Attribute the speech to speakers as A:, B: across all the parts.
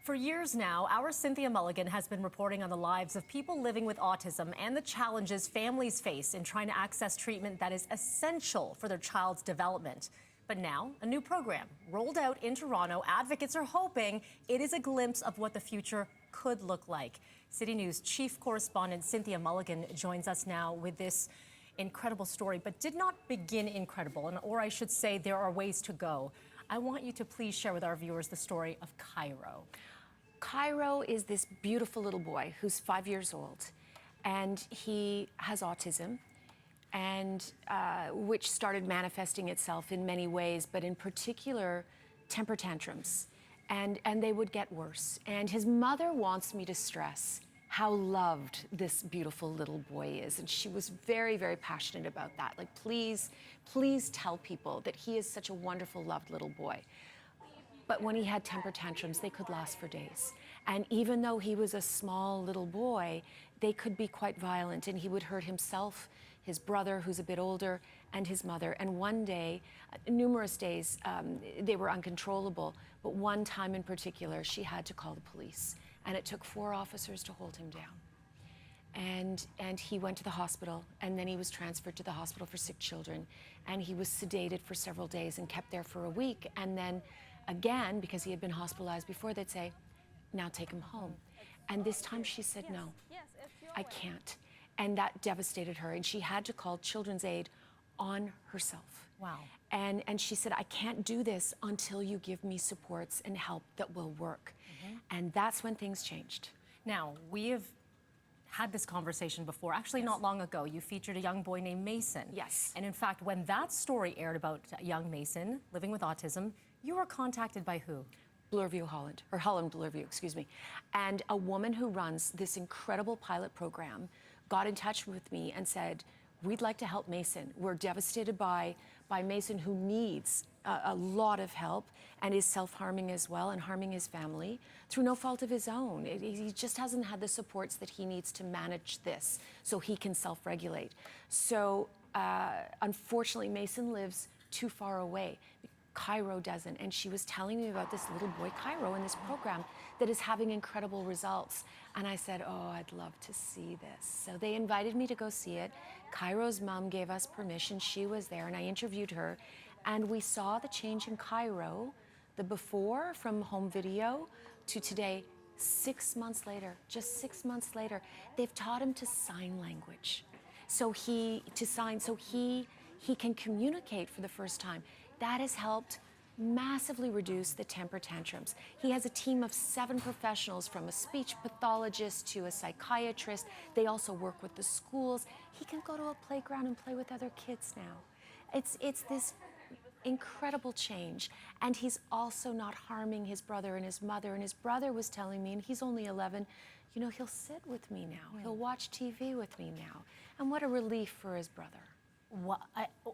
A: For years now, our Cynthia Mulligan has been reporting on the lives of people living with autism and the challenges families face in trying to access treatment that is essential for their child's development. But now, a new program rolled out in Toronto. Advocates are hoping it is a glimpse of what the future could look like. City News chief correspondent Cynthia Mulligan joins us now with this incredible story, but did not begin incredible, or I should say there are ways to go. I want you to please share with our viewers the story of Cairo.
B: Cairo is this beautiful little boy who's 5 years old, and he has autism, and which started manifesting itself in many ways, but in particular, temper tantrums. And they would get worse. And his mother wants me to stress how loved this beautiful little boy is. And she was very, very passionate about that. Like, please, please tell people that he is such a wonderful, loved little boy. But when he had temper tantrums, they could last for days. And even though he was a small little boy, they could be quite violent, and he would hurt himself, his brother, who's a bit older, and his mother. And one day, numerous days, they were uncontrollable. But one time in particular, she had to call the police. And it took 4 officers to hold him down. And he went to the hospital, and then he was transferred to the hospital for sick children. And he was sedated for several days and kept there for a week. And then again, because he had been hospitalized before, they'd say, now take him home. And this time she said, no, I can't. And that devastated her. And she had to call Children's Aid on herself.
A: Wow.
B: And she said, I can't do this until you give me supports and help that will work. And that's when things changed.
A: Now, we have had this conversation before. Actually, not long ago, you featured a young boy named Mason.
B: Yes.
A: And in fact, when that story aired about young Mason living with autism, you were contacted by who? Holland Bloorview, excuse me. And a woman who runs this incredible pilot program got in touch with me and said, we'd like to help Mason. We're devastated by Mason, who needs a lot of help and is self-harming as well and harming his family through no fault of his own. He just hasn't had the supports that he needs to manage this so he can self-regulate. So unfortunately, Mason lives too far away. Cairo doesn't. And she was telling me about this little boy, Cairo, in this program that is having incredible results. And I said, oh, I'd love to see this. So they invited me to go see it. Cairo's mom gave us permission. She was there, and I interviewed her. And we saw the change in Cairo, the before from home video to today, 6 months later, just 6 months later. They've taught him to sign language. So he can communicate for the first time. That has helped massively reduce the temper tantrums. He has a team of 7 professionals, from a speech pathologist to a psychiatrist. They also work with the schools. He can go to a playground and play with other kids now. It's this incredible change. And he's also not harming his brother and his mother. And his brother was telling me, and he's only 11, you know, he'll sit with me now. He'll watch TV with me now. And what a relief for his brother.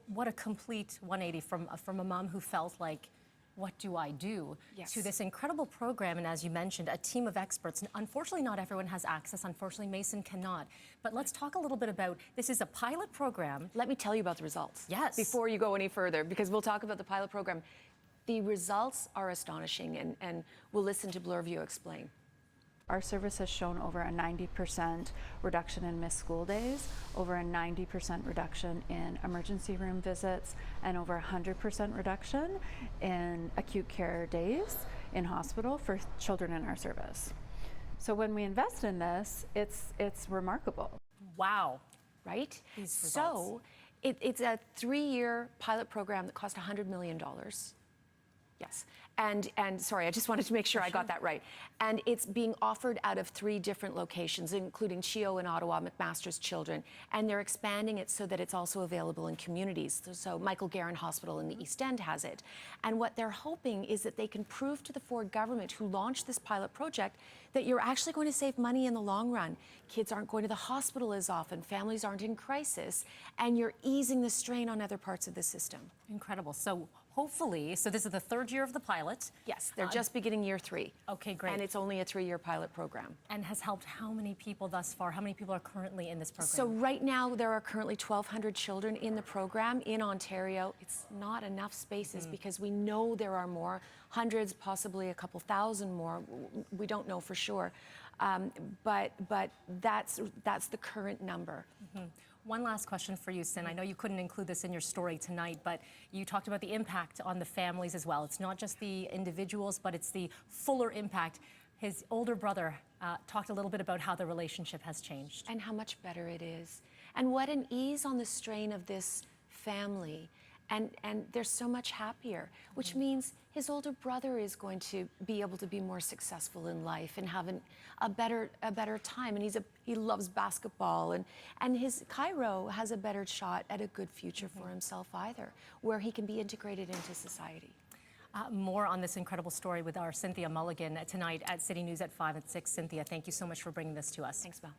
A: What a complete 180 from a mom who felt like, what do I do?
B: Yes.
A: To this incredible program, and as you mentioned, a team of experts. Unfortunately, not everyone has access. Unfortunately, Mason cannot. But let's talk a little bit about, this is a pilot program.
B: Let me tell you about the results.
A: Yes.
B: Before you go any further, because we'll talk about the pilot program. The results are astonishing, and we'll listen to Bloorview explain.
C: Our service has shown over a 90% reduction in missed school days, over a 90% reduction in emergency room visits, and over 100% reduction in acute care days in hospital for children in our service. So when we invest in this, it's remarkable.
A: Wow.
B: Right?
A: So
B: it's a 3-year pilot program that cost $100 million. Yes. And sorry, I just wanted to make sure I got that right. And it's being offered out of 3 different locations, including CHEO in Ottawa, McMaster's Children, and they're expanding it so that it's also available in communities. So Michael Garron Hospital in the East End has it. And what they're hoping is that they can prove to the Ford government, who launched this pilot project, that you're actually going to save money in the long run. Kids aren't going to the hospital as often, families aren't in crisis, and you're easing the strain on other parts of the system.
A: Incredible. So hopefully, so this is the third year of the pilot.
B: Yes, they're just beginning year 3.
A: Okay, great.
B: And it's only a 3-year pilot program.
A: And has helped how many people thus far? How many people are currently in this program?
B: So right now there are currently 1,200 children in the program in Ontario. It's not enough spaces because we know there are more, hundreds, possibly a couple thousand more. We don't know for sure, but that's the current number.
A: One last question for you, Cyn. I know you couldn't include this in your story tonight, but you talked about the impact on the families as well. It's not just the individuals, but it's the fuller impact. His older brother talked a little bit about how the relationship has changed.
B: And how much better it is. And what an ease on the strain of this family. And they're so much happier, which means his older brother is going to be able to be more successful in life and have a better time. And he loves basketball, and his Cairo has a better shot at a good future for himself either, where he can be integrated into society.
A: More on this incredible story with our Cynthia Mulligan tonight at City News at 5 and 6. Cynthia, thank you so much for bringing this to us.
B: Thanks, Mel.